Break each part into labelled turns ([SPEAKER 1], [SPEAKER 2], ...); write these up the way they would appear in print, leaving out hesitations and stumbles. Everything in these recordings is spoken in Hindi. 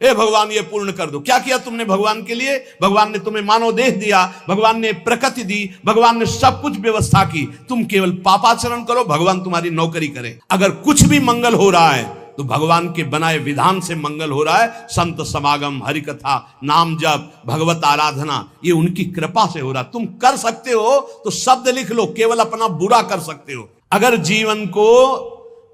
[SPEAKER 1] ए भगवान ये पूर्ण कर दो। क्या किया तुमने भगवान के लिए? भगवान ने तुम्हें मानव देह दिया, भगवान ने प्रकृति दी, भगवान ने सब कुछ व्यवस्था की, तुम केवल पापाचरण करो, भगवान तुम्हारी नौकरी करे। अगर कुछ भी मंगल हो रहा है तो भगवान के बनाए विधान से मंगल हो रहा है। संत समागम, हरि कथा, नाम जप, भगवत आराधना, ये उनकी कृपा से हो रहा। तुम कर सकते हो तो शब्द लिख लो, केवल अपना बुरा कर सकते हो। अगर जीवन को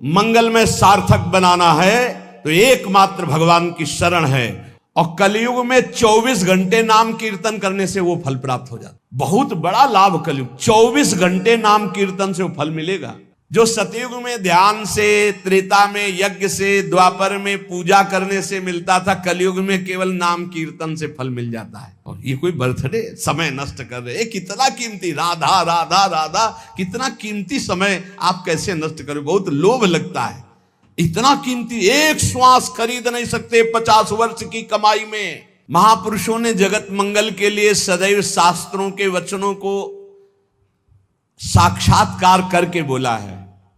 [SPEAKER 1] मंगलमय सार्थक बनाना है तो एकमात्र भगवान की शरण है। और कलयुग में 24 घंटे नाम कीर्तन करने से वो फल प्राप्त हो जाता। बहुत बड़ा लाभ कलयुग, 24 घंटे नाम कीर्तन से वो फल मिलेगा। जो सतयुग में ध्यान से, त्रेता में यज्ञ से, द्वापर में पूजा करने से मिलता था, कलयुग में केवल नाम कीर्तन से फल मिल जाता है। और ये कोई बर्थडे समय नष्ट कर रहे, कितना कीमती, राधा राधा राधा, कितना कीमती समय आप कैसे नष्ट करो। बहुत लोभ लगता है, इतना कीमती, एक श्वास खरीद नहीं सकते 50 वर्ष की कमाई में। महापुरुषों ने जगत मंगल के लिए सदैव शास्त्रों के वचनों को साक्षात्कार करके बोला है।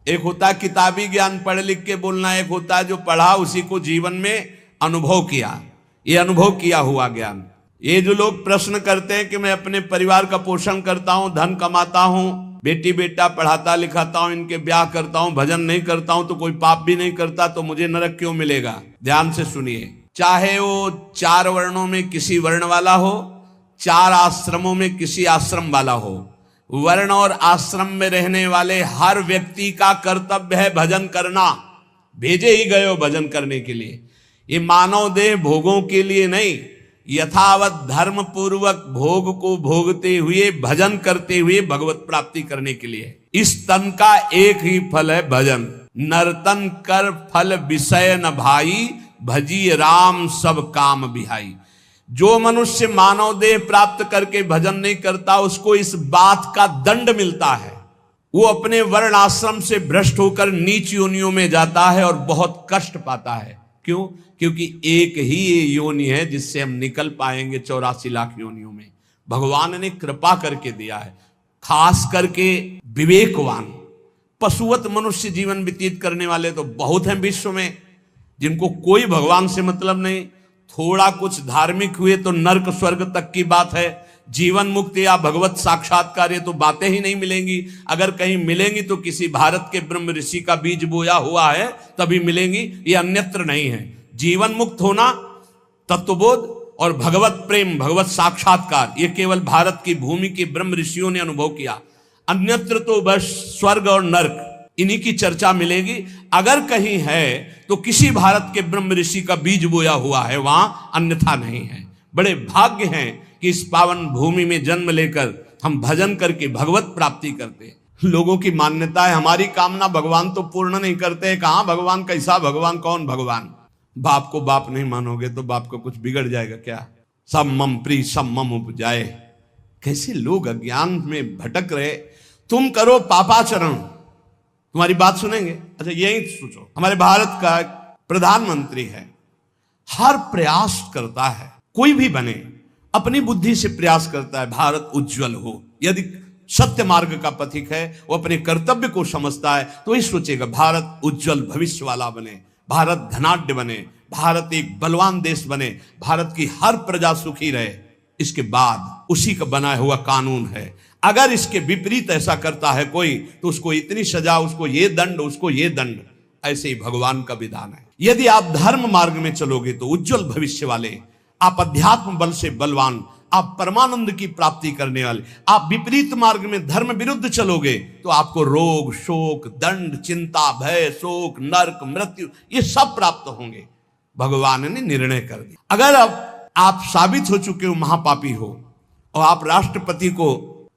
[SPEAKER 1] एक होता है किताबी ज्ञान पढ़ लिख के बोलना, एक होता है जो पढ़ा उसी को जीवन में अनुभव किया। ये अनुभव किया हुआ ज्ञान। ये जो लोग प्रश्न करते हैं कि मैं अपने परिवार का पोषण करता हूं, धन कमाता हूं, बेटी बेटा पढ़ाता लिखाता हूं, इनके ब्याह करता हूं, भजन नहीं करता हूं, तो कोई पाप भी नहीं करता, तो मुझे नरक क्यों मिलेगा? ध्यान से सुनिए, चाहे वो 4 वर्णों में किसी वर्ण वाला हो, 4 आश्रमों में किसी आश्रम वाला हो, वर्ण और आश्रम में रहने वाले हर व्यक्ति का कर्तव्य है भजन करना। भेजे ही गए हो भजन करने के लिए। ये मानव देह भोगों के लिए नहीं, यथावत धर्म पूर्वक भोग को भोगते हुए, भजन करते हुए भगवत प्राप्ति करने के लिए। इस तन का एक ही फल है भजन। नर्तन कर फल विषय न भाई, भजी राम सब काम बिहाई। जो मनुष्य मानव देह प्राप्त करके भजन नहीं करता, उसको इस बात का दंड मिलता है। वो अपने वर्ण आश्रम से भ्रष्ट होकर नीच योनियों में जाता है और बहुत कष्ट पाता है। क्यों? क्योंकि एक ही ये योनि है जिससे हम निकल पाएंगे 84 लाख योनियों में। भगवान ने कृपा करके दिया है, खास करके विवेकवान पशुवत मनुष्य जीवन व्यतीत करने वाले तो बहुत हैं विश्व में, जिनको कोई भगवान से मतलब नहीं। थोड़ा कुछ धार्मिक हुए तो नर्क स्वर्ग तक की बात है। जीवन मुक्ति या भगवत साक्षात्कार ये तो बातें ही नहीं मिलेंगी। अगर कहीं मिलेंगी तो किसी भारत के ब्रह्म ऋषि का बीज बोया हुआ है तभी मिलेंगी, ये अन्यत्र नहीं है। जीवन मुक्त होना, तत्वबोध और भगवत प्रेम, भगवत साक्षात्कार, ये केवल भारत की भूमि के ब्रह्म ऋषियों ने अनुभव किया। अन्यत्र तो बस स्वर्ग और नर्क, इन्हीं की चर्चा मिलेगी। अगर कहीं है तो किसी भारत के ब्रह्म ऋषि का बीज बोया हुआ है वहां, अन्यथा नहीं है। बड़े भाग्य हैं कि इस पावन भूमि में जन्म लेकर हम भजन करके भगवत प्राप्ति करते हैं। लोगों की मान्यता है हमारी कामना भगवान तो पूर्ण नहीं करते। कहां भगवान, कैसा भगवान, कौन भगवान? बाप को बाप नहीं मानोगे तो बाप को कुछ बिगड़ जाएगा क्या? सब मम प्री सब मम उपजाए। कैसे लोग अज्ञान में भटक रहे। तुम करो पापाचरण, तुम्हारी बात सुनेंगे। अच्छा यही सोचो, हमारे भारत का प्रधानमंत्री है, हर प्रयास करता है, कोई भी बने अपनी बुद्धि से प्रयास करता है भारत उज्जवल हो। यदि सत्य मार्ग का पथिक है, वो अपने कर्तव्य को समझता है तो ही सोचेगा भारत उज्जवल भविष्य वाला बने, भारत धनाढ्य बने, भारत एक बलवान देश बने, भारत की हर प्रजा सुखी रहे। इसके बाद उसी का बनाया हुआ कानून है। अगर इसके विपरीत ऐसा करता है कोई तो उसको इतनी सजा, उसको ये दंड, उसको ये दंड। ऐसे ही भगवान का विधान है। यदि आप धर्म मार्ग में चलोगे तो उज्जवल भविष्य वाले, आप अध्यात्म बल से बलवान, आप परमानंद की प्राप्ति करने वाले। आप विपरीत मार्ग में धर्म विरुद्ध चलोगे तो आपको रोग, शोक, दंड, चिंता, भय, शोक, नरक, मृत्यु, ये सब प्राप्त होंगे। भगवान ने निर्णय कर दिया। अगर अब आप साबित हो चुके हो महापापी हो और आप राष्ट्रपति को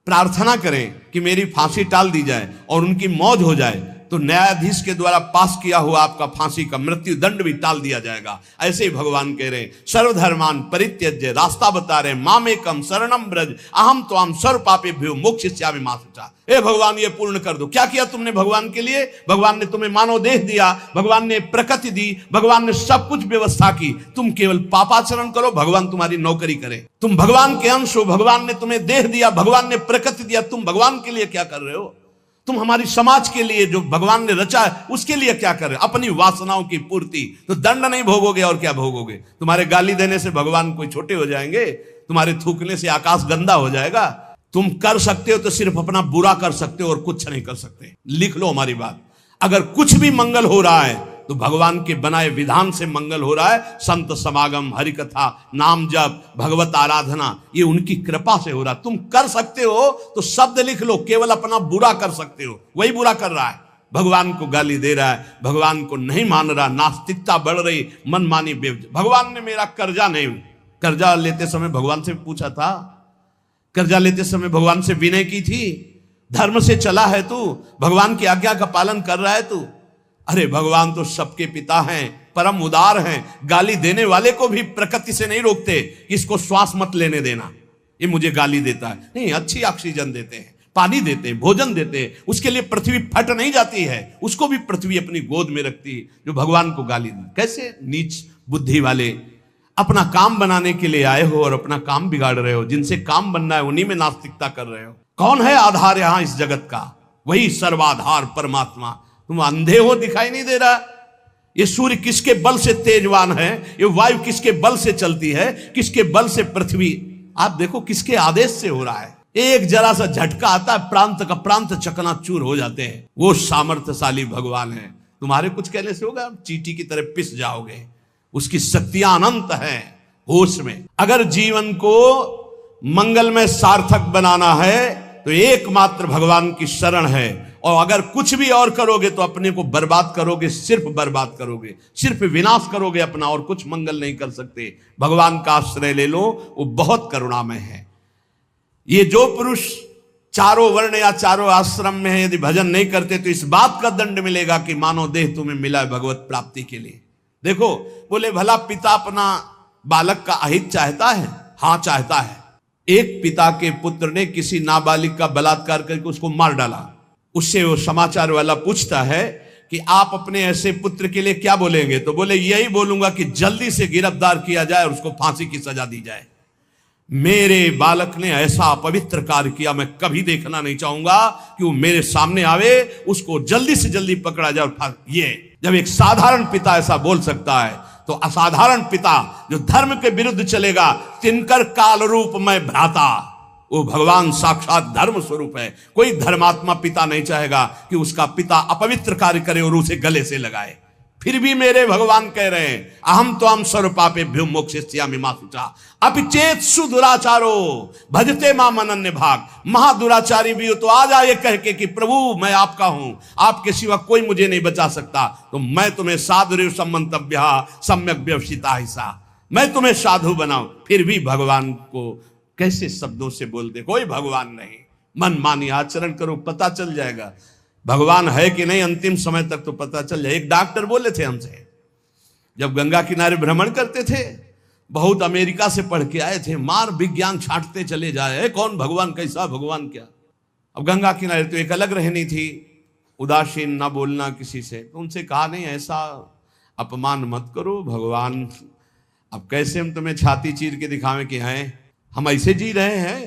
[SPEAKER 1] प्रार्थना करें कि मेरी फांसी टाल दी जाए और उनकी मौत हो जाए, तो न्यायाधीश के द्वारा पास किया हुआ आपका फांसी का मृत्यु दंड भी टाल दिया जाएगा। ऐसे ही भगवान कह रहे हैं, सर्वधर्मान परित्यज्य, रास्ता बता रहे, मामेकम शरणम ब्रज अहम त्वाम सर्व पापेभ्यो मोक्षयिष्यामि मा शुचा। ए भगवान ये पूर्ण कर दो। क्या किया तुमने भगवान के लिए? भगवान ने तुम्हें मानव देह दिया, भगवान ने प्रकृति दी, भगवान ने सब कुछ व्यवस्था की, तुम केवल पापाचरण करो, भगवान तुम्हारी नौकरी करे। तुम भगवान के अंश हो, भगवान ने तुम्हें देह दिया, भगवान ने प्रकृति दिया, तुम भगवान के लिए क्या कर रहे हो? तुम हमारी समाज के लिए जो भगवान ने रचा है उसके लिए क्या कर रहे हो? अपनी वासनाओं की पूर्ति। तो दंड नहीं भोगोगे और क्या भोगोगे? तुम्हारे गाली देने से भगवान कोई छोटे हो जाएंगे? तुम्हारे थूकने से आकाश गंदा हो जाएगा? तुम कर सकते हो तो सिर्फ अपना बुरा कर सकते हो और कुछ नहीं कर सकते। लिख लो हमारी बात। अगर कुछ भी मंगल हो रहा है तो भगवान के बनाए विधान से मंगल हो रहा है। संत समागम, हरि कथा, नाम जप, भगवत आराधना, ये उनकी कृपा से हो रहा है। तुम कर सकते हो तो शब्द लिख लो, केवल अपना बुरा कर सकते हो। वही बुरा कर रहा है, भगवान को गाली दे रहा है, भगवान को नहीं मान रहा, नास्तिकता बढ़ रही, मनमानी भगवान ने मेरा कर्जा नहीं, कर्जा लेते समय भगवान से पूछा था? कर्जा लेते समय भगवान से विनय की थी? धर्म से चला है तू? भगवान की आज्ञा का पालन कर रहा है तू? अरे भगवान तो सबके पिता हैं, परम उदार हैं। गाली देने वाले को भी प्रकृति से नहीं रोकते, इसको श्वास मत लेने देना, ये मुझे गाली देता है। नहीं, अच्छी ऑक्सीजन देते हैं, पानी देते हैं, भोजन देते हैं, उसके लिए पृथ्वी फट नहीं जाती है, उसको भी पृथ्वी अपनी गोद में रखती है। जो भगवान को गाली दे, कैसे नीच बुद्धि वाले अपना काम बनाने के लिए आए हो और अपना काम बिगाड़ रहे हो। जिनसे काम बनना है उन्हीं में नास्तिकता कर रहे हो। कौन है आधार यहां इस जगत का? वही सर्वाधार परमात्मा। तुम अंधे हो, दिखाई नहीं दे रहा? ये सूर्य किसके बल से तेजवान है? ये वायु किसके बल से चलती है? किसके बल से पृथ्वी? आप देखो किसके आदेश से हो रहा है। एक जरा सा झटका आता है, प्रांत का प्रांत चकनाचूर हो जाते हैं। वो सामर्थ्यशाली भगवान है। तुम्हारे कुछ कहने से होगा? चींटी की तरह पिस जाओगे। उसकी शक्तियां अनंत है। होश में अगर जीवन को मंगलमय सार्थक बनाना है तो एकमात्र भगवान की शरण है। और अगर कुछ भी और करोगे तो अपने को बर्बाद करोगे, सिर्फ बर्बाद करोगे, सिर्फ विनाश करोगे अपना, और कुछ मंगल नहीं कर सकते। भगवान का आश्रय ले लो, वो बहुत करुणामय है। ये जो पुरुष चारों वर्ण या चारों आश्रम में है, यदि भजन नहीं करते तो इस बात का दंड मिलेगा कि मानव देह तुम्हें मिला है भगवत प्राप्ति के लिए। देखो, बोले भला पिता अपना बालक का अहित चाहता है? हाँ चाहता है। एक पिता के पुत्र ने किसी नाबालिग का बलात्कार करके उसको मार डाला। उससे वो समाचार वाला पूछता है कि आप अपने ऐसे पुत्र के लिए क्या बोलेंगे? तो बोले यही बोलूंगा कि जल्दी से गिरफ्तार किया जाए और उसको फांसी की सजा दी जाए। मेरे बालक ने ऐसा अपवित्र कार्य किया, मैं कभी देखना नहीं चाहूंगा कि वो मेरे सामने आवे, उसको जल्दी से जल्दी पकड़ा जाए। और ये जब एक साधारण पिता ऐसा बोल सकता है तो असाधारण पिता जो धर्म के विरुद्ध चलेगा, तिनकर काल रूप में भ्राता, वो भगवान साक्षात धर्म स्वरूप है। कोई धर्मात्मा पिता नहीं चाहेगा कि उसका पिता अपवित्र कार्य करे और उसे गले से लगाए। फिर भी मेरे भगवान कह रहे हैं, अहम तो हम सर्व पापेभ्यो मोक्षयिष्यामि मा शुचा अपि चेत सुदुराचारो भजते माम अनन्य भाग। महादुराचारी भी हो तो आ जाए कह के कि प्रभु मैं आपका हूं, आपके सिवा कोई मुझे नहीं बचा सकता, तो मैं तुम्हें साधुरेव सम्मंतव्य सम्यक व्यवसिता हिस्सा, मैं तुम्हें साधु बनाऊं। फिर भी भगवान को कैसे शब्दों से बोलते? कोई भगवान नहीं। मन मानी आचरण करो, पता चल जाएगा भगवान है कि नहीं। अंतिम समय तक तो पता चल जाए। एक डॉक्टर बोले थे हमसे, जब गंगा किनारे भ्रमण करते थे, बहुत अमेरिका से पढ़ के आए थे, मार विज्ञान छांटते चले जाए, कौन भगवान, कैसा भगवान, क्या। अब गंगा किनारे तो एक अलग रहनी थी, उदासीन, ना बोलना किसी से। तो उनसे कहा नहीं, ऐसा अपमान मत करो, भगवान अब कैसे हम तुम्हें छाती चीर के दिखावें कि हैं हम ऐसे जी रहे हैं,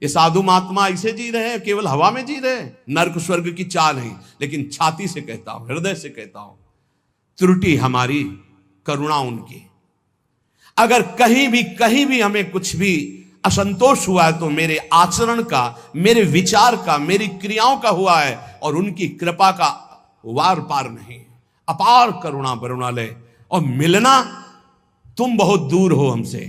[SPEAKER 1] ये साधु महात्मा ऐसे जी रहे हैं, केवल हवा में जी रहे हैं, नर्क स्वर्ग की चाल नहीं। लेकिन छाती से कहता हूं, हृदय से कहता हूं, त्रुटि हमारी, करुणा उनकी। अगर कहीं भी हमें कुछ भी असंतोष हुआ है तो मेरे आचरण का, मेरे विचार का, मेरी क्रियाओं का हुआ है, और उनकी कृपा का वार पार नहीं। अपार करुणा करुणालय। और मिलना, तुम बहुत दूर हो हमसे,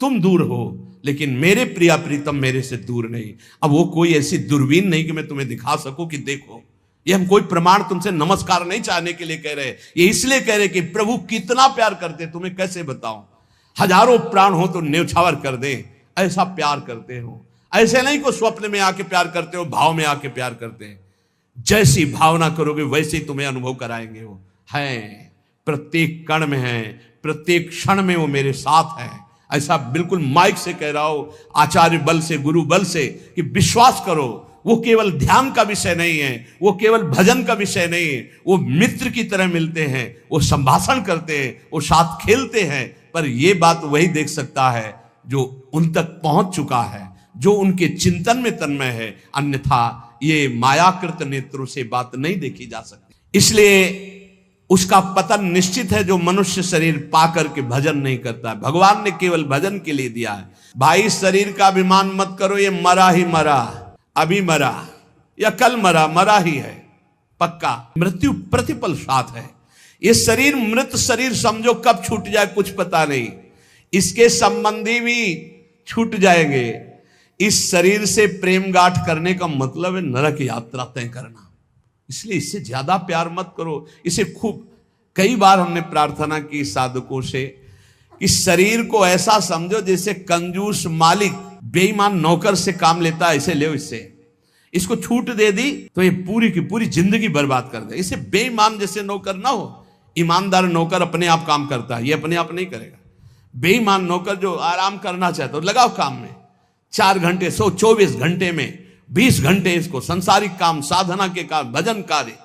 [SPEAKER 1] तुम दूर हो, लेकिन मेरे प्रिया प्रीतम मेरे से दूर नहीं। अब वो कोई ऐसी दूरबीन नहीं कि मैं तुम्हें दिखा सकूं कि देखो। ये हम कोई प्रमाण तुमसे नमस्कार नहीं चाहने के लिए कह रहे, ये इसलिए कह रहे कि प्रभु कितना प्यार करते, तुम्हें कैसे बताऊं। हजारों प्राण हो तो न्यौछावर कर दे, ऐसा प्यार करते हो। ऐसे नहीं को स्वप्न में आके प्यार करते हो, भाव में आके प्यार करते हैं। जैसी भावना करोगे वैसे ही तुम्हें अनुभव कराएंगे। वो है, प्रत्येक कण में है, प्रत्येक क्षण में वो मेरे साथ है। ऐसा बिल्कुल माइक से कह रहा हो, आचार्य बल से, गुरु बल से, कि विश्वास करो। वो केवल ध्यान का विषय नहीं है, वो केवल भजन का विषय नहीं है, वो मित्र की तरह मिलते हैं, वो संभाषण करते हैं, वो साथ खेलते हैं। पर ये बात वही देख सकता है जो उन तक पहुंच चुका है, जो उनके चिंतन में तन्मय है। अन्यथा ये मायाकृत नेत्रों से बात नहीं देखी जा सकती। इसलिए उसका पतन निश्चित है जो मनुष्य शरीर पाकर के भजन नहीं करता है। भगवान ने केवल भजन के लिए दिया है। भाई शरीर का अभिमान मत करो, ये मरा ही मरा, अभी मरा या कल मरा, मरा ही है पक्का। मृत्यु प्रतिपल साथ है। ये शरीर मृत शरीर समझो, कब छूट जाए कुछ पता नहीं। इसके संबंधी भी छूट जाएंगे। इस शरीर से प्रेम गांठ करने का मतलब है नरक यात्रा तय करना। इसलिए इससे ज्यादा प्यार मत करो। इसे खूब कई बार हमने प्रार्थना की साधकों से कि शरीर को ऐसा समझो जैसे कंजूस मालिक बेईमान नौकर से काम लेता है, इसे ले, इससे इसको छूट दे दी तो ये पूरी की पूरी जिंदगी बर्बाद कर दे। इसे बेईमान जैसे नौकर ना हो। ईमानदार नौकर अपने आप काम करता है, ये अपने आप नहीं करेगा। बेईमान नौकर जो आराम करना चाहता है, लगाओ काम में 4 घंटे, 124 घंटे में 20 घंटे इसको संसारिक काम, साधना के काम, भजन कार्य,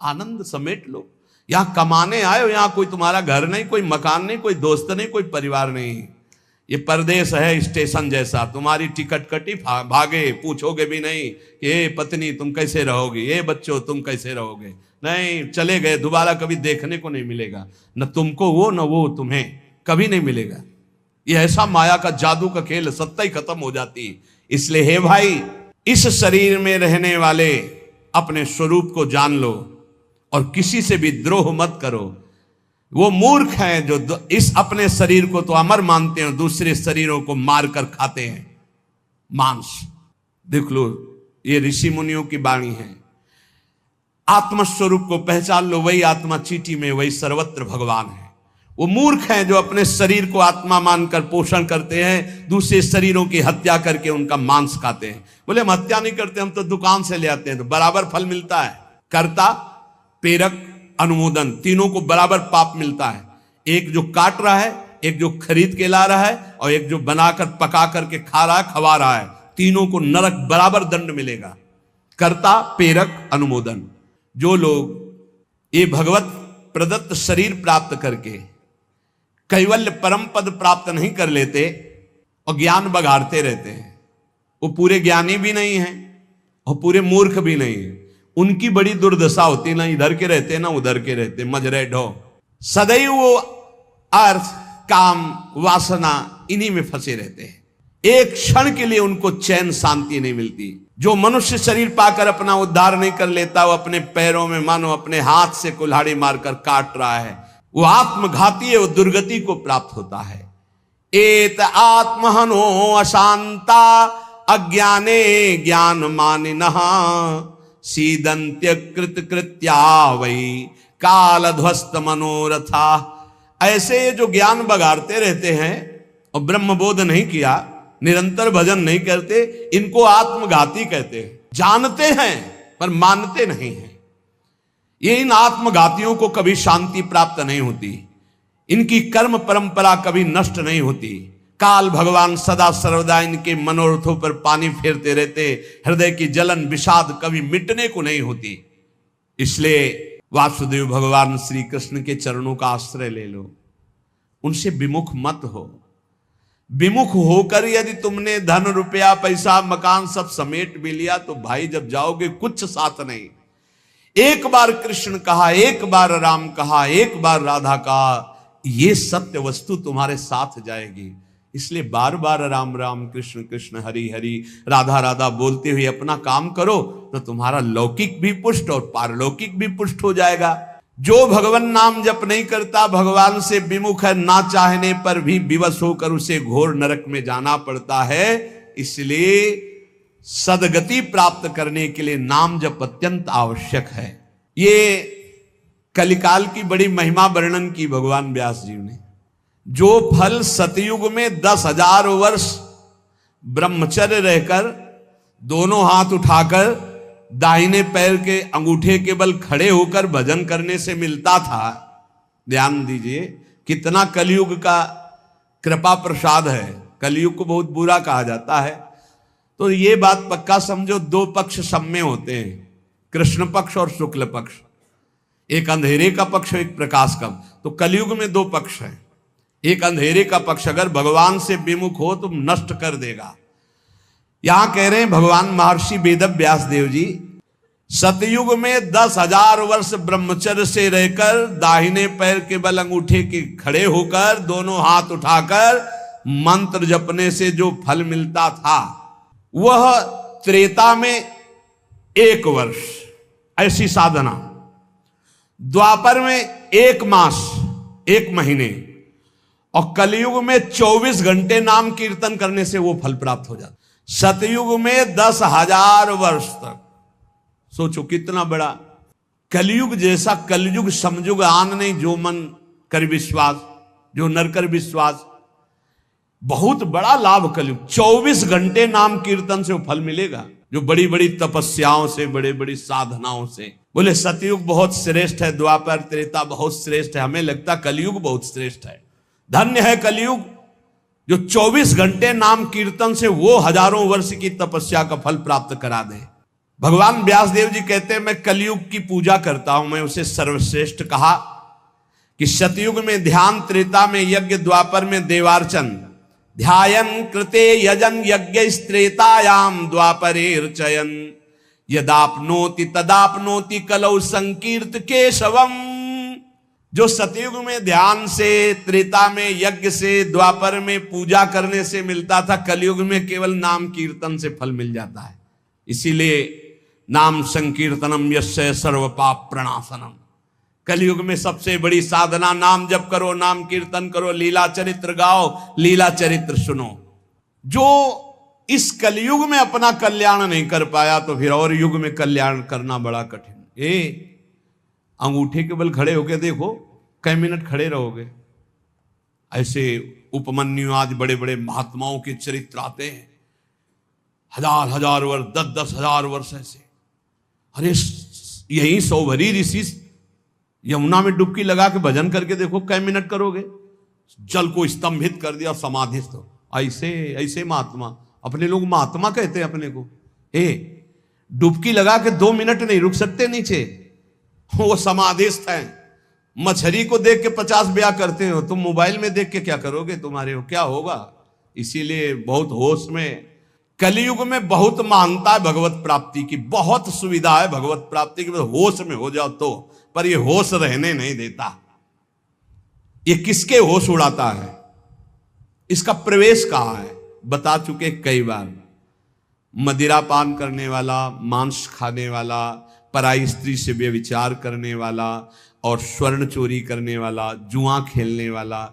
[SPEAKER 1] आनंद समेट लो। यहां कमाने आए हो, यहां कोई तुम्हारा घर नहीं, कोई मकान नहीं, कोई दोस्त नहीं, कोई परिवार नहीं। ये परदेश है स्टेशन जैसा। तुम्हारी टिकट कटी, भागे, पूछोगे भी नहीं कि ये पत्नी तुम कैसे रहोगे, ये बच्चों तुम कैसे रहोगे, नहीं, चले गए, दोबारा कभी देखने को नहीं मिलेगा। न तुमको वो न वो तुम्हें, कभी नहीं मिलेगा। ये ऐसा माया का जादू का खेल, सत्ता ही खत्म हो जाती। इसलिए हे भाई, इस शरीर में रहने वाले अपने स्वरूप को जान लो और किसी से भी द्रोह मत करो। वो मूर्ख हैं जो इस अपने शरीर को तो अमर मानते हैं, दूसरे शरीरों को मार कर खाते हैं मांस। देख लो, ये ऋषि मुनियों की वाणी है। आत्मस्वरूप को पहचान लो, वही आत्मा चीटी में, वही सर्वत्र भगवान है। वो मूर्ख हैं जो अपने शरीर को आत्मा मानकर पोषण करते हैं, दूसरे शरीरों की हत्या करके उनका मांस खाते हैं। बोले हम हत्या नहीं करते, हम तो दुकान से ले आते हैं, तो बराबर फल मिलता है। कर्ता, प्रेरक, अनुमोदन, तीनों को बराबर पाप मिलता है। एक जो काट रहा है, एक जो खरीद के ला रहा है, और एक जो बनाकर पका करके खा रहा है, खवा रहा है। तीनों को नरक बराबर दंड मिलेगा। कर्ता, प्रेरक, अनुमोदन। जो लोग ये भगवत प्रदत्त शरीर प्राप्त करके कैवल्य परम पद प्राप्त नहीं कर लेते और ज्ञान बघाड़ते रहते हैं, वो पूरे ज्ञानी भी नहीं है और पूरे मूर्ख भी नहीं है। उनकी बड़ी दुर्दशा होती, ना इधर के रहते ना उधर के रहते, मजरे ढो। सदैव वो अर्थ, काम, वासना इन्हीं में फंसे रहते हैं। एक क्षण के लिए उनको चैन शांति नहीं मिलती। जो मनुष्य शरीर पाकर अपना उद्धार नहीं कर लेता, वो अपने पैरों में मानो अपने हाथ से कुल्हाड़ी मारकर काट रहा है, वो आत्मघाती है, वो दुर्गति को प्राप्त होता है। एत आत्महनो अशांता अज्ञाने ज्ञान मानिनः सीदंत्य कृत कृत्या वही काल ध्वस्त मनोरथा। ऐसे जो ज्ञान बगाड़ते रहते हैं और ब्रह्म बोध नहीं किया, निरंतर भजन नहीं करते, इनको आत्मघाती कहते हैं। जानते हैं पर मानते नहीं हैं। ये इन आत्मघातियों को कभी शांति प्राप्त नहीं होती, इनकी कर्म परंपरा कभी नष्ट नहीं होती। काल भगवान सदा सर्वदा इनके मनोरथों पर पानी फेरते रहते, हृदय की जलन विषाद कभी मिटने को नहीं होती। इसलिए वासुदेव भगवान श्री कृष्ण के चरणों का आश्रय ले लो, उनसे विमुख मत हो। विमुख होकर यदि तुमने धन रुपया पैसा मकान सब समेट भी लिया, तो भाई जब जाओगे कुछ साथ नहीं। एक बार कृष्ण कहा, एक बार राम कहा, एक बार राधा कहा, ये सत्य वस्तु तुम्हारे साथ जाएगी। इसलिए बार बार राम राम कृष्ण कृष्ण हरि हरि राधा राधा बोलते हुए अपना काम करो, तो तुम्हारा लौकिक भी पुष्ट और पारलौकिक भी पुष्ट हो जाएगा। जो भगवान नाम जप नहीं करता, भगवान से विमुख है, ना चाहने पर भी विवश होकर उसे घोर नरक में जाना पड़ता है। इसलिए सदगति प्राप्त करने के लिए नाम जप अत्यंत आवश्यक है। ये कलिकाल की बड़ी महिमा वर्णन की भगवान व्यास जी ने। जो फल सतयुग में 10,000 वर्ष ब्रह्मचर्य रहकर दोनों हाथ उठाकर दाहिने पैर के अंगूठे के बल खड़े होकर भजन करने से मिलता था, ध्यान दीजिए कितना कलयुग का कृपा प्रसाद है। कलयुग को बहुत बुरा कहा जाता है, तो ये बात पक्का समझो, 2 पक्ष सब में होते हैं, कृष्ण पक्ष और शुक्ल पक्ष, एक अंधेरे का पक्ष एक प्रकाश का। तो कलयुग में 2 पक्ष हैं। एक अंधेरे का पक्ष अगर भगवान से विमुख हो तो नष्ट कर देगा। यहां कह रहे हैं भगवान महर्षि वेद व्यास देव जी, सतयुग में 10,000 वर्ष ब्रह्मचर्य से रहकर दाहिने पैर के बल अंगूठे के खड़े होकर दोनों हाथ उठाकर मंत्र जपने से जो फल मिलता था वह त्रेता में 1 वर्ष ऐसी साधना, द्वापर में 1 मास 1 महीने, और कलयुग में 24 घंटे नाम कीर्तन करने से वो फल प्राप्त हो जाता। सतयुग में 10,000 वर्ष तक, सोचो कितना बड़ा। कलयुग जैसा कलयुग समयुग आन नहीं, जो मन कर विश्वास, जो नर कर विश्वास। बहुत बड़ा लाभ कलयुग। 24 घंटे नाम कीर्तन से वो फल मिलेगा, जो बड़ी बड़ी तपस्याओं से, बड़े बड़ी साधनाओं से। बोले सतयुग बहुत श्रेष्ठ है, द्वापर त्रेता बहुत श्रेष्ठ है, हमें लगता कलयुग बहुत श्रेष्ठ है। धन्य है कलयुग जो 24 घंटे नाम कीर्तन से वो हजारों वर्ष की तपस्या का फल प्राप्त करा दे। भगवान व्यासदेव जी कहते हैं, मैं कलयुग की पूजा करता हूं, मैं उसे सर्वश्रेष्ठ कहा कि सतयुग में ध्यान, त्रेता में यज्ञ, द्वापर में देवार्चन, ध्यायन कृते यजन यज्ञ त्रेतायाम द्वापरेर्चयन, यदाप्नोति तदाप्नोति कलौ संकीर्त केशवम। जो सतयुग में ध्यान से, त्रेता में यज्ञ से, द्वापर में पूजा करने से मिलता था, कलयुग में केवल नाम कीर्तन से फल मिल जाता है। इसीलिए नाम संकीर्तनम यस्य सर्व पाप प्रणाशनम। कलयुग में सबसे बड़ी साधना नाम जप करो, नाम कीर्तन करो, लीला चरित्र गाओ, लीला चरित्र सुनो। जो इस कलयुग में अपना कल्याण नहीं कर पाया तो फिर और युग में कल्याण करना बड़ा कठिन। अंगूठे के बल खड़े होके देखो, कई मिनट खड़े रहोगे। ऐसे उपमन्यु आज बड़े बड़े महात्माओं के चरित्र आते हैं, 1000 वर्ष, 10 हजार वर्ष ऐसे। अरे यही सौभरी ऋषि यमुना में डुबकी लगा के भजन करके देखो, कई मिनट करोगे। जल को स्तंभित कर दिया, समाधिस्थ हो। ऐसे ऐसे महात्मा, अपने लोग महात्मा कहते हैं अपने को। डुबकी लगा के 2 मिनट नहीं रुक सकते नीचे, वो समाधिस्थ हैं। मछली को देख के 50 ब्याह करते हो, तुम मोबाइल में देख के क्या करोगे, तुम्हारे हो क्या होगा। इसीलिए बहुत होश में। कलयुग में बहुत महानता है भगवत प्राप्ति की, बहुत सुविधा है भगवत प्राप्ति की, होश में हो जाओ तो। पर ये होश रहने नहीं देता। ये किसके होश उड़ाता है, इसका प्रवेश कहां है, बता चुके कई बार। मदिरा पान करने वाला, मांस खाने वाला, पराई स्त्री से व्यभिचार करने वाला, और स्वर्ण चोरी करने वाला, जुआ खेलने वाला,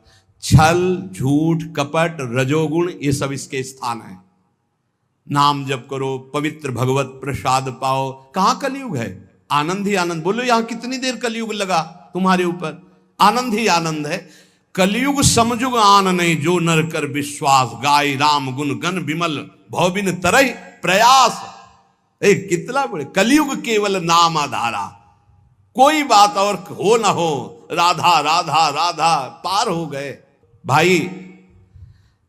[SPEAKER 1] छल झूठ कपट रजोगुण, ये सब इसके स्थान है। नाम जप करो, पवित्र भगवत प्रसाद पाओ। कहां कलयुग है, आनंद ही आनंद। बोलो यहां कितनी देर कलयुग लगा तुम्हारे ऊपर, आनंद ही आनंद है। कलयुग समजुग आन नहीं, जो नर कर विश्वास, गाय राम गुण गण विमल, भवबिन तरह प्रयास। कितना बड़े कलयुग केवल नाम आधारा, कोई बात और हो ना हो, राधा राधा राधा, पार हो गए भाई।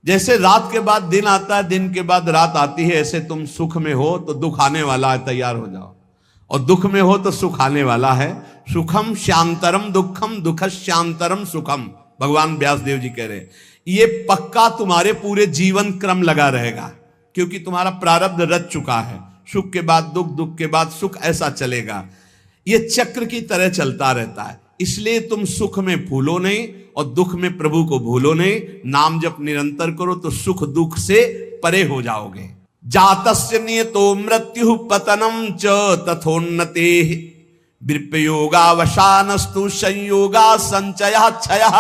[SPEAKER 1] जैसे रात के बाद दिन आता है, दिन के बाद रात आती है, ऐसे तुम सुख में हो तो दुख आने वाला है, तैयार हो जाओ। और दुख में हो तो सुख आने वाला है। सुखम शांतरम दुखम, दुख शांतरम सुखम, भगवान व्यासदेव जी कह रहे हैं। ये पक्का तुम्हारे पूरे जीवन क्रम लगा रहेगा, क्योंकि तुम्हारा प्रारब्ध रच चुका है। सुख के बाद दुख, दुख के बाद सुख, ऐसा चलेगा। ये चक्र की तरह चलता रहता है। इसलिए तुम सुख में फूलो नहीं और दुख में प्रभु को भूलो नहीं। नाम जप निरंतर करो तो सुख दुख से परे हो जाओगे। जातस्य नियतो मृत्यु पतनम च तथोन्नते, विप्रयोगावसानस्तु संयोगा संचयः क्षयः,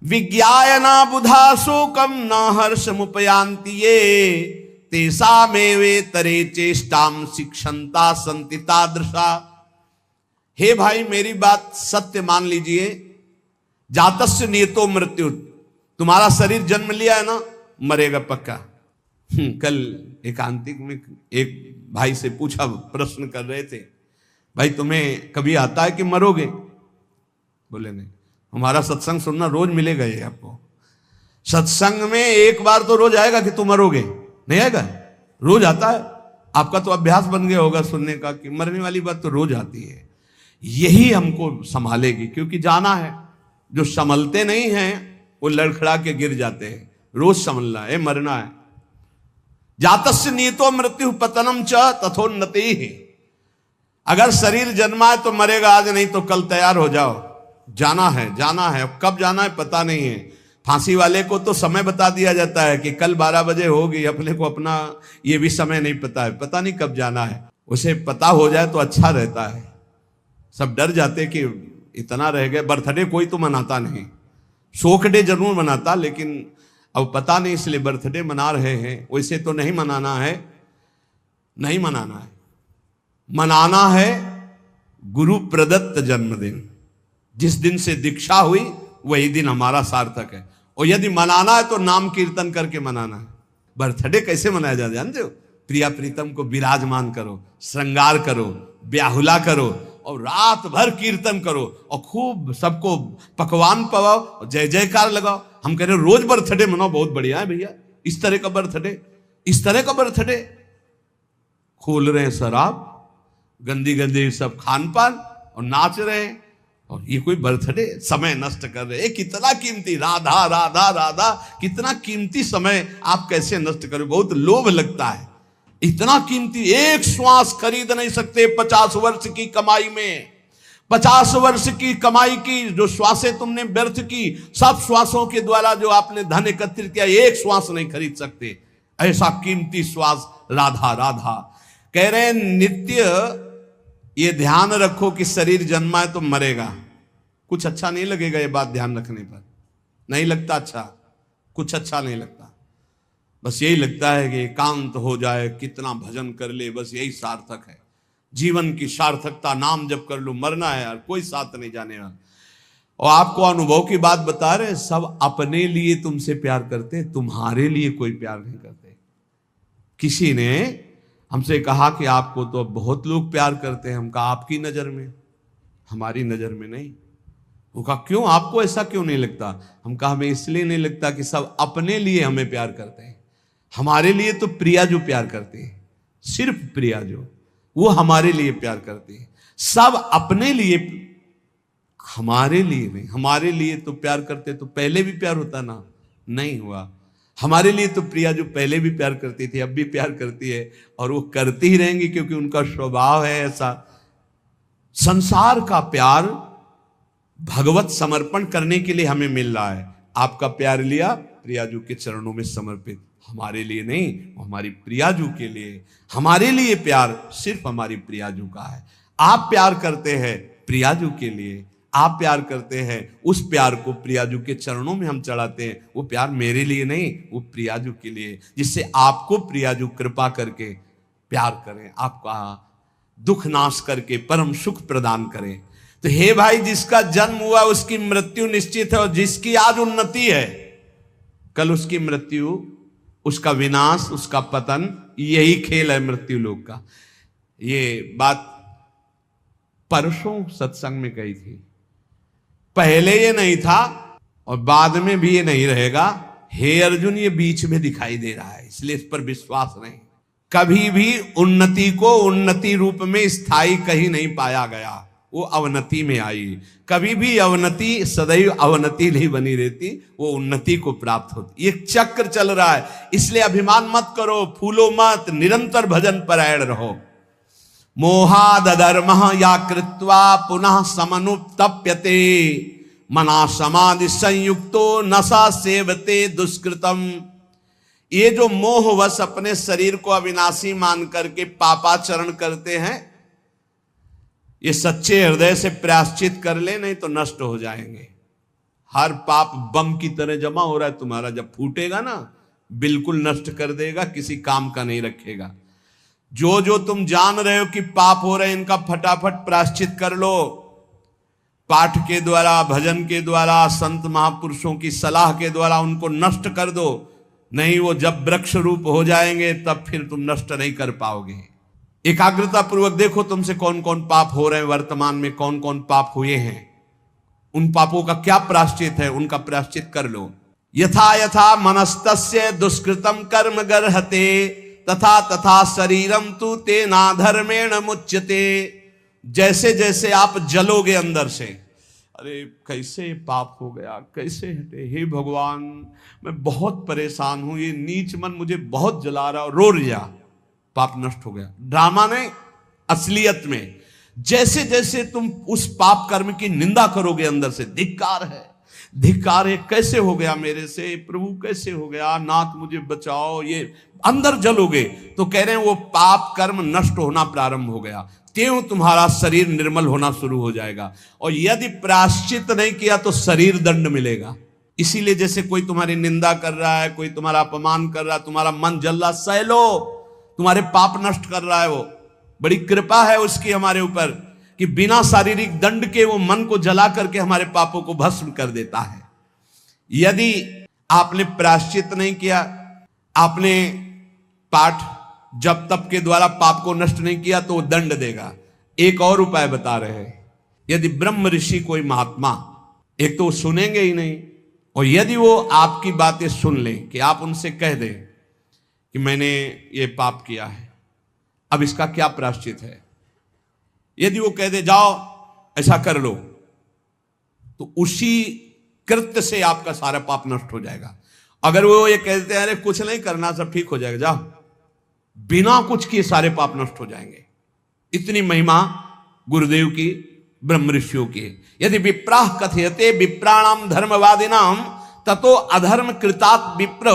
[SPEAKER 1] विज्ञायना बुधा शोकम न हर्षमुपयान्ति ये, तेषामेवेतरे चेष्टाम शिक्षन्ता सन्ति तादृशा। हे भाई मेरी बात सत्य मान लीजिए। जातस्य नियतो मृत्यु, तुम्हारा शरीर जन्म लिया है ना, मरेगा पक्का। कल एकांतिक में एक भाई से पूछा, प्रश्न कर रहे थे, भाई तुम्हें कभी आता है कि मरोगे? बोले नहीं, हमारा सत्संग सुनना रोज मिलेगा ये आपको। सत्संग में एक बार तो रोज आएगा कि तुम मरोगे, नहीं आएगा? रोज आता है। आपका तो अभ्यास बन गया होगा सुनने का कि मरने वाली बात तो रोज आती है। यही हमको संभालेगी, क्योंकि जाना है। जो संभलते नहीं हैं वो लड़खड़ा के गिर जाते हैं। रोज संभलना है, मरना है। जातस्य नियतो मृत्यु पतनम च तथोन्नति। अगर शरीर जन्मा है तो मरेगा आज, नहीं तो कल तैयार हो जाओ, जाना है जाना है। अब कब जाना है पता नहीं है। फांसी वाले को तो समय बता दिया जाता है कि कल 12 बजे होगी, अपने को अपना ये भी समय नहीं पता है, पता नहीं कब जाना है। उसे पता हो जाए तो अच्छा रहता है। सब डर जाते कि इतना रह गए। बर्थडे कोई तो मनाता नहीं, शोक डे जरूर मनाता, लेकिन अब पता नहीं इसलिए बर्थडे मना रहे हैं। वैसे तो नहीं मनाना है, नहीं मनाना है। मनाना है गुरु प्रदत्त जन्मदिन। जिस दिन से दीक्षा हुई वही दिन हमारा सार्थक है। और यदि मनाना है तो नाम कीर्तन करके मनाना है। बर्थडे कैसे मनाया जाता है जानते हो? प्रिया प्रीतम को विराजमान करो, श्रृंगार करो, ब्याहुला करो और रात भर कीर्तन करो और खूब सबको पकवान पवाओ और जय जयकार लगाओ। हम कह रहे रोज बर्थडे मनाओ, बहुत बढ़िया है भैया। इस तरह का बर्थडे, इस तरह का बर्थडे खोल रहे हैं शराब, गंदी गंदी सब खान पान और नाच रहे हैं, और ये कोई बर्थडे? समय नष्ट कर रहे हैं। कितना कीमती, राधा राधा राधा, कितना कीमती समय आप कैसे नष्ट करो? बहुत लोभ लगता है। इतना कीमती, एक श्वास खरीद नहीं सकते 50 वर्ष की कमाई में। 50 वर्ष की कमाई की जो श्वासें तुमने व्यर्थ की, सब श्वासों के द्वारा जो आपने धन एकत्रित किया, एक श्वास नहीं खरीद सकते। ऐसा कीमती श्वास राधा राधा। कह रहे हैं नित्य ये ध्यान रखो कि शरीर जन्मा है तो मरेगा। कुछ अच्छा नहीं लगेगा ये बात ध्यान रखने पर, नहीं लगता अच्छा, कुछ अच्छा नहीं लगता। बस यही लगता है कि एकांत हो जाए, कितना भजन कर ले, बस यही सार्थक है। जीवन की सार्थकता नाम जप कर लो, मरना है यार, कोई साथ नहीं जाने वाला। और आपको अनुभव की बात बता रहे, सब अपने लिए तुमसे प्यार करते, तुम्हारे लिए कोई प्यार नहीं करते। किसी ने हमसे कहा कि आपको तो अब बहुत लोग प्यार करते हैं। हम कहा आपकी नजर में, हमारी नजर में नहीं। वो कहा क्यों, आपको ऐसा क्यों नहीं लगता? हम कहा हमें इसलिए नहीं लगता कि सब अपने लिए हमें प्यार करते हैं। हमारे लिए तो प्रिया जो प्यार करते हैं, सिर्फ प्रिया जो, वो हमारे लिए प्यार करते हैं। सब अपने लिए, हमारे लिए नहीं। हमारे लिए तो प्यार करते तो पहले भी प्यार होता ना, नहीं हुआ। हमारे लिए तो प्रिया जो पहले भी प्यार करती थी, अब भी प्यार करती है, और वो करती ही रहेंगी क्योंकि उनका स्वभाव है ऐसा। संसार का प्यार भगवत समर्पण करने के लिए हमें मिल रहा है। आपका प्यार लिया प्रियाजू के चरणों में समर्पित, हमारे लिए नहीं, हमारी प्रियाजू के लिए। हमारे लिए प्यार सिर्फ हमारी प्रियाजू का है। आप प्यार करते हैं प्रियाजू के लिए, आप प्यार करते हैं, उस प्यार को प्रियाजू के चरणों में हम चढ़ाते हैं। वो प्यार मेरे लिए नहीं, वो प्रियाजू के लिए, जिससे आपको प्रियाजू कृपा करके प्यार करें, आपका दुख नाश करके परम सुख प्रदान करें। तो हे भाई, जिसका जन्म हुआ उसकी मृत्यु निश्चित है, और जिसकी आज उन्नति है कल उसकी मृत्यु, उसका विनाश, उसका पतन, यही खेल है मृत्यु लोक का। ये बात परसों सत्संग में कही थी। पहले ये नहीं था और बाद में भी ये नहीं रहेगा। हे अर्जुन, ये बीच में दिखाई दे रहा है, इसलिए इस पर विश्वास नहीं। कभी भी उन्नति को उन्नति रूप में स्थायी कहीं नहीं पाया गया, वो अवनति में आई। कभी भी अवनति सदैव अवनति नहीं बनी रहती, वो उन्नति को प्राप्त होती। एक चक्र चल रहा है, इसलिए अभिमान मत करो, फूलो मत, निरंतर भजन परायण रहो। मोहादधर्म या कृत्वा पुनः समनुतप्यते, मना समाधि संयुक्तो नशा सेवते दुष्कृतम। ये जो मोहवश अपने शरीर को अविनाशी मान करके पापाचरण करते हैं, ये सच्चे हृदय से प्रायश्चित कर ले, नहीं तो नष्ट हो जाएंगे। हर पाप बम की तरह जमा हो रहा है तुम्हारा, जब फूटेगा ना बिल्कुल नष्ट कर देगा, किसी काम का नहीं रखेगा। जो जो तुम जान रहे हो कि पाप हो रहे हैं, इनका फटाफट प्रायश्चित कर लो। पाठ के द्वारा, भजन के द्वारा, संत महापुरुषों की सलाह के द्वारा उनको नष्ट कर दो। नहीं, वो जब वृक्ष रूप हो जाएंगे तब फिर तुम नष्ट नहीं कर पाओगे। एकाग्रता पूर्वक देखो तुमसे कौन कौन पाप हो रहे हैं, वर्तमान में कौन कौन पाप हुए हैं, उन पापों का क्या प्रायश्चित है, उनका प्रायश्चित कर लो। यथा यथा मनस्तस्य दुष्कृतम कर्म गर्हते, तथा तथा शरीरम तु तेना धर्मेण मुच्यते। जैसे जैसे आप जलोगे अंदर से, अरे कैसे पाप हो गया, कैसे हटे, हे भगवान मैं बहुत परेशान हूं, ये नीच मन मुझे बहुत जला रहा, रो रिया, पाप नष्ट हो गया। ड्रामा नहीं, असलियत में जैसे जैसे तुम उस पाप कर्म की निंदा करोगे, अंदर से धिक्कार है, धिक्कार है, कैसे हो गया मेरे से प्रभु, कैसे हो गया, नाथ मुझे बचाओ, ये अंदर जलोगे तो कह रहे हैं वो पाप कर्म नष्ट होना प्रारंभ हो गया, त्यों तुम्हारा शरीर निर्मल होना शुरू हो जाएगा। और यदि प्रायश्चित नहीं किया तो शरीर दंड मिलेगा। इसीलिए जैसे कोई तुम्हारी निंदा कर रहा है, कोई तुम्हारा अपमान कर रहा है, तुम्हारा मन जल रहा, सह लो, तुम्हारे पाप नष्ट कर रहा है वो, बड़ी कृपा है उसकी हमारे ऊपर कि बिना शारीरिक दंड के वो मन को जला करके हमारे पापों को भस्म कर देता है। यदि आपने प्रायश्चित नहीं किया, आपने पाठ जप तप के द्वारा पाप को नष्ट नहीं किया तो वो दंड देगा। एक और उपाय बता रहे हैं, यदि ब्रह्म ऋषि कोई महात्मा, एक तो वो सुनेंगे ही नहीं, और यदि वो आपकी बातें सुन लें कि आप उनसे कह दें कि मैंने ये पाप किया है, अब इसका क्या प्रायश्चित है, यदि वो कह दे जाओ ऐसा कर लो, तो उसी कृत्य से आपका सारा पाप नष्ट हो जाएगा। अगर वो ये कहते हैं अरे कुछ नहीं करना, सब ठीक हो जाएगा, जाओ, बिना कुछ किए सारे पाप नष्ट हो जाएंगे। इतनी महिमा गुरुदेव की, ब्रह्म ऋषियों की। यदि विप्राह कथयते विप्राणाम धर्मवादिनाम ततो अधर्म कृतात् विप्र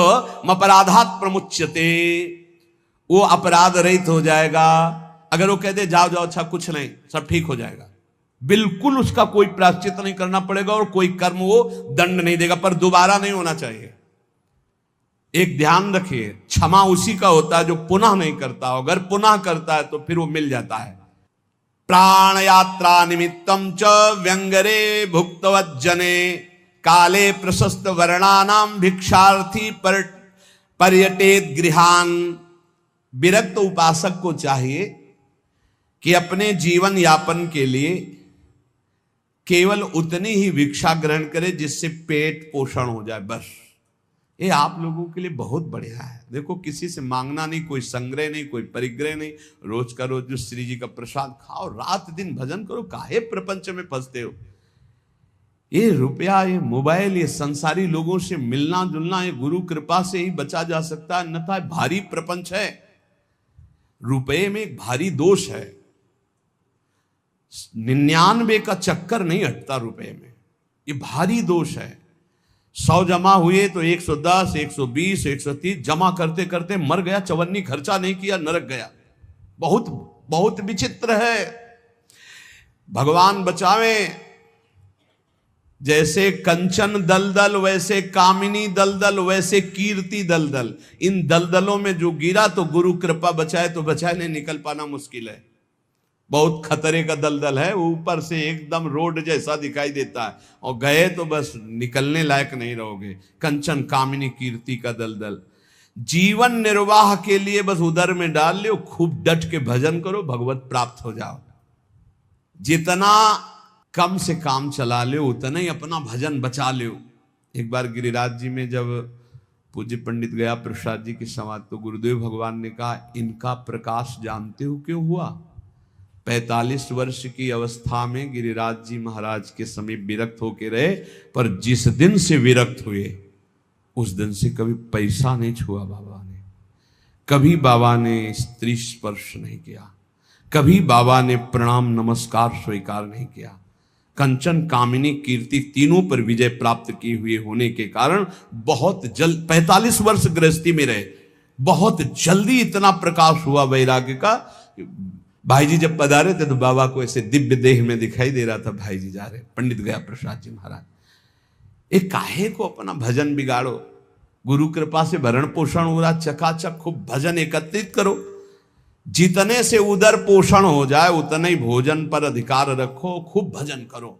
[SPEAKER 1] अपराधात् प्रमुच्यते, वो अपराध रहित हो जाएगा। अगर वो कहते जाओ जाओ अच्छा कुछ नहीं, सब ठीक हो जाएगा, बिल्कुल उसका कोई प्रायश्चित नहीं करना पड़ेगा और कोई कर्म वो दंड नहीं देगा, पर दोबारा नहीं होना चाहिए। एक ध्यान रखिए, क्षमा उसी का होता है जो पुनः नहीं करता, अगर पुनः करता है तो फिर वो मिल जाता है। प्राण यात्रा निमित्तम च व्यंगरे भुक्तवज्जने काले प्रशस्त वर्णानाम भिक्षार्थी पर्यटेत गृहान। विरक्त उपासक को चाहिए कि अपने जीवन यापन के लिए केवल उतनी ही भिक्षा ग्रहण करे जिससे पेट पोषण हो जाए, बस। ये आप लोगों के लिए बहुत बढ़िया है। देखो, किसी से मांगना नहीं, कोई संग्रह नहीं, कोई परिग्रह नहीं, रोज का रोज जो श्री जी का प्रसाद खाओ, रात दिन भजन करो, काहे प्रपंच में फंसते हो। ये रुपया, ये मोबाइल, ये संसारी लोगों से मिलना जुलना, ये गुरु कृपा से ही बचा जा सकता है, अन्यथा भारी प्रपंच है। रुपये में एक भारी दोष है, 99 का चक्कर नहीं हटता रुपये में, ये भारी दोष है। 100 जमा हुए तो 110, 120, 130 जमा करते करते मर गया, चवन्नी खर्चा नहीं किया, नरक गया। बहुत बहुत विचित्र है, भगवान बचावे। जैसे कंचन दलदल, वैसे कामिनी दलदल, वैसे कीर्ति दलदल। इन दलदलों में जो गिरा तो गुरु कृपा बचाए तो बचाए, नहीं निकल पाना मुश्किल है। बहुत खतरे का दलदल है, ऊपर से एकदम रोड जैसा दिखाई देता है और गए तो बस निकलने लायक नहीं रहोगे। कंचन कामिनी कीर्ति का दलदल। जीवन निर्वाह के लिए बस उधर में डाल लो, खूब डट के भजन करो, भगवत प्राप्त हो जाओ। जितना कम से काम चला लो उतना ही अपना भजन बचा लो। एक बार गिरिराज जी में जब पूज्य पंडित गया प्रसाद जी की समाधि, तो गुरुदेव भगवान ने कहा, इनका प्रकाश जानते हो क्यों हुआ? 45 वर्ष की अवस्था में गिरिराज जी महाराज के समीप विरक्त होके रहे, पर जिस दिन से विरक्त हुए उस दिन से कभी पैसा नहीं छुआ बाबा ने, कभी बाबा ने स्त्री स्पर्श नहीं किया, कभी बाबा ने प्रणाम नमस्कार स्वीकार नहीं किया। कंचन कामिनी कीर्ति तीनों पर विजय प्राप्त की हुए होने के कारण बहुत जल्द 45 वर्ष गृहस्थी में रहे, बहुत जल्दी इतना प्रकाश हुआ वैराग्य का। भाई जी जब पधारे थे तो बाबा को ऐसे दिव्य देह में दिखाई दे रहा था, भाई जी जा रहे, पंडित गया प्रसाद जी महाराज। एक काहे को अपना भजन बिगाड़ो, गुरु कृपा से भरण पोषण हो रहा, चकाचक खूब भजन एकत्रित करो। जितने से उदर पोषण हो जाए उतने ही भोजन पर अधिकार रखो, खूब भजन करो।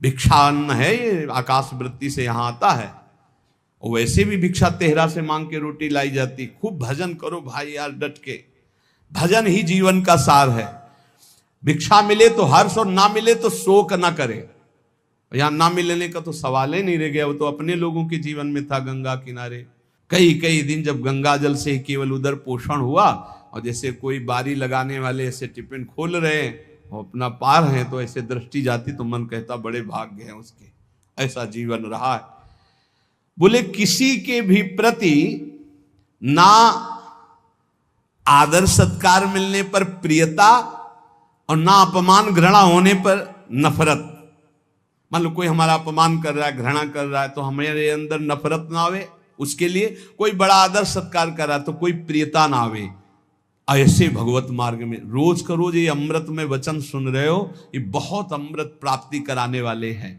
[SPEAKER 1] भिक्षान्न है ये, आकाश वृत्ति से यहां आता है, और वैसे भी भिक्षा तेहरा से मांग के रोटी लाई जाती। खूब भजन करो भाई यार, डट के। भजन ही जीवन का सार है। भिक्षा मिले तो हर्ष और ना मिले तो शोक ना करे। यहां ना मिलने का तो सवाल ही नहीं रह गया, वो तो अपने लोगों के जीवन में था। गंगा किनारे कई कई दिन जब गंगा जल से केवल उधर पोषण हुआ, और जैसे कोई बारी लगाने वाले ऐसे टिफिन खोल रहे हैं और अपना पार हैं, तो ऐसे दृष्टि जाती तो मन कहता बड़े भाग्य हैं उसके, ऐसा जीवन रहा है। बोले किसी के भी प्रति ना आदर सत्कार मिलने पर प्रियता और ना अपमान घृणा होने पर नफरत। मान लो कोई हमारा अपमान कर रहा है, घृणा कर रहा है, तो हमारे अंदर नफरत ना आवे उसके लिए। कोई बड़ा आदर सत्कार कर रहा है तो कोई प्रियता ना आवे। ऐसे भगवत मार्ग में रोज का रोज ये अमृत में वचन सुन रहे हो, ये बहुत अमृत प्राप्ति कराने वाले हैं।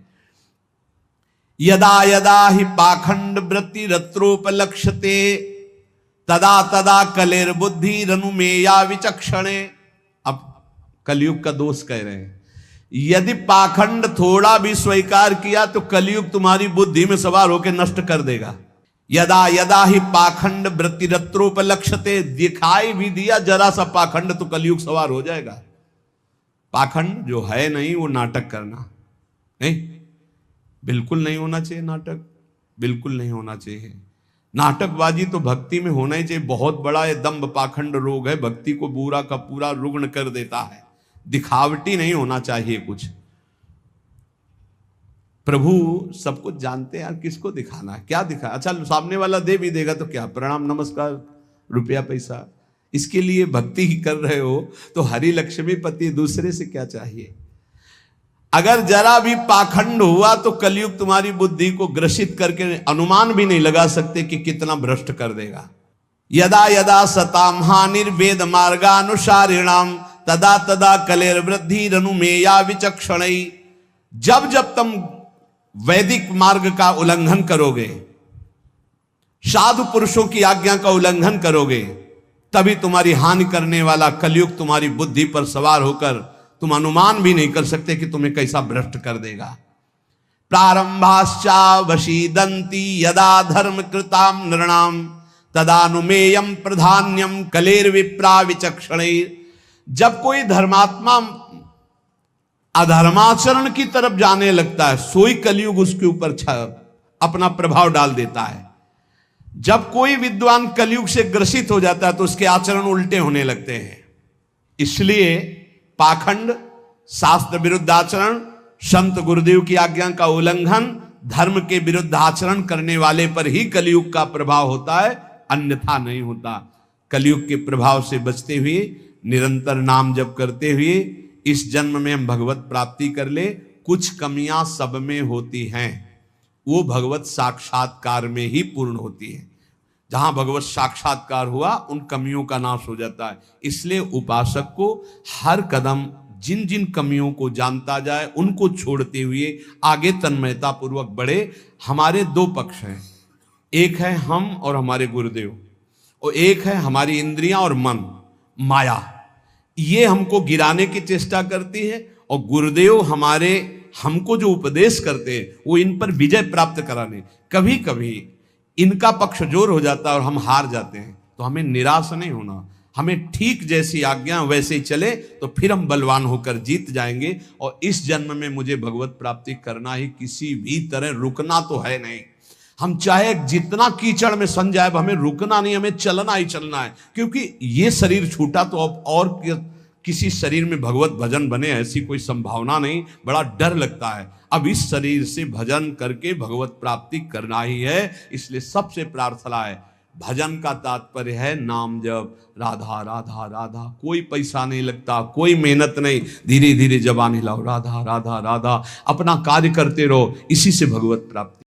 [SPEAKER 1] यदा यदा ही पाखंड वृत्ति रत्रोपलक्ष्यते तदा तदा कलेर बुद्धि रनुमेया विचक्षणे। अब कलयुग का दोष कह रहे हैं, यदि पाखंड थोड़ा भी स्वीकार किया तो कलयुग तुम्हारी बुद्धि में सवार होकर नष्ट कर देगा। यदा यदा ही पाखंड वृत्ति रत्रोपलक्ष्यते, दिखाई भी दिया जरा सा पाखंड तो कलयुग सवार हो जाएगा। पाखंड जो है नहीं वो नाटक करना नहीं, बिल्कुल नहीं होना चाहिए। नाटक बिल्कुल नहीं होना चाहिए। नाटकबाजी तो भक्ति में होना ही चाहिए। बहुत बड़ा ये दंभ पाखंड रोग है, भक्ति को पूरा का पूरा रुग्ण कर देता है। दिखावटी नहीं होना चाहिए कुछ। प्रभु सब कुछ जानते हैं यार, किसको दिखाना है, क्या दिखा। अच्छा सामने वाला दे भी देगा तो क्या, प्रणाम नमस्कार रुपया पैसा, इसके लिए भक्ति ही कर रहे हो तो हरि लक्ष्मी पति, दूसरे से क्या चाहिए। अगर जरा भी पाखंड हुआ तो कलयुग तुम्हारी बुद्धि को ग्रसित करके अनुमान भी नहीं लगा सकते कि कितना भ्रष्ट कर देगा। यदा यदा सताम हानिर्वेद मार्गानुसारिणाम तदा तदा कलेर वृद्धि रनुमेया विचक्षणई। जब जब तुम वैदिक मार्ग का उल्लंघन करोगे, साधु पुरुषों की आज्ञा का उल्लंघन करोगे, तभी तुम्हारी हानि करने वाला कलयुग तुम्हारी बुद्धि पर सवार होकर तुम अनुमान भी नहीं कर सकते कि तुम्हें कैसा भ्रष्ट कर देगा। प्रारंभाश्चा वशीदंती यदा धर्म कृताम नृणाम तदानुमेयम प्रधान्यम कलेर विप्रा विचक्षणैर। जब कोई धर्मात्मा अधर्माचरण की तरफ जाने लगता है, सोई कलयुग उसके ऊपर अपना प्रभाव डाल देता है। जब कोई विद्वान कलयुग से ग्रसित हो जाता है तो उसके आचरण उल्टे होने लगते हैं। इसलिए पाखंड, शास्त्र विरुद्ध आचरण, संत गुरुदेव की आज्ञा का उल्लंघन, धर्म के विरुद्ध आचरण करने वाले पर ही कलयुग का प्रभाव होता है, अन्यथा नहीं होता। कलयुग के प्रभाव से बचते हुए निरंतर नाम जप करते हुए इस जन्म में हम भगवत प्राप्ति कर ले। कुछ कमियां सब में होती हैं, वो भगवत साक्षात्कार में ही पूर्ण होती है। जहां भगवत साक्षात्कार हुआ उन कमियों का नाश हो जाता है। इसलिए उपासक को हर कदम जिन जिन कमियों को जानता जाए उनको छोड़ते हुए आगे तन्मयता पूर्वक बढ़े। हमारे दो पक्ष हैं, एक है हम और हमारे गुरुदेव, और एक है हमारी इंद्रियां और मन, माया। ये हमको गिराने की चेष्टा करती है, और गुरुदेव हमारे हमको जो उपदेश करते हैं वो इन पर विजय प्राप्त कराने। कभी कभी इनका पक्ष जोर हो जाता है और हम हार जाते हैं, तो हमें निराश नहीं होना। हमें ठीक जैसी आज्ञा वैसे ही चले तो फिर हम बलवान होकर जीत जाएंगे। और इस जन्म में मुझे भगवत प्राप्ति करना ही, किसी भी तरह रुकना तो है नहीं। हम चाहे जितना कीचड़ में सन जाए, हमें रुकना नहीं, हमें चलना ही चलना है। क्योंकि ये शरीर छूटा तो अब और किसी शरीर में भगवत भजन बने ऐसी कोई संभावना नहीं। बड़ा डर लगता है। अब इस शरीर से भजन करके भगवत प्राप्ति करना ही है। इसलिए सबसे प्रार्थना है, भजन का तात्पर्य है नाम जप, राधा राधा राधा। कोई पैसा नहीं लगता, कोई मेहनत नहीं, धीरे धीरे जबान हिलाओ, राधा राधा राधा, अपना कार्य करते रहो। इसी से भगवत प्राप्ति।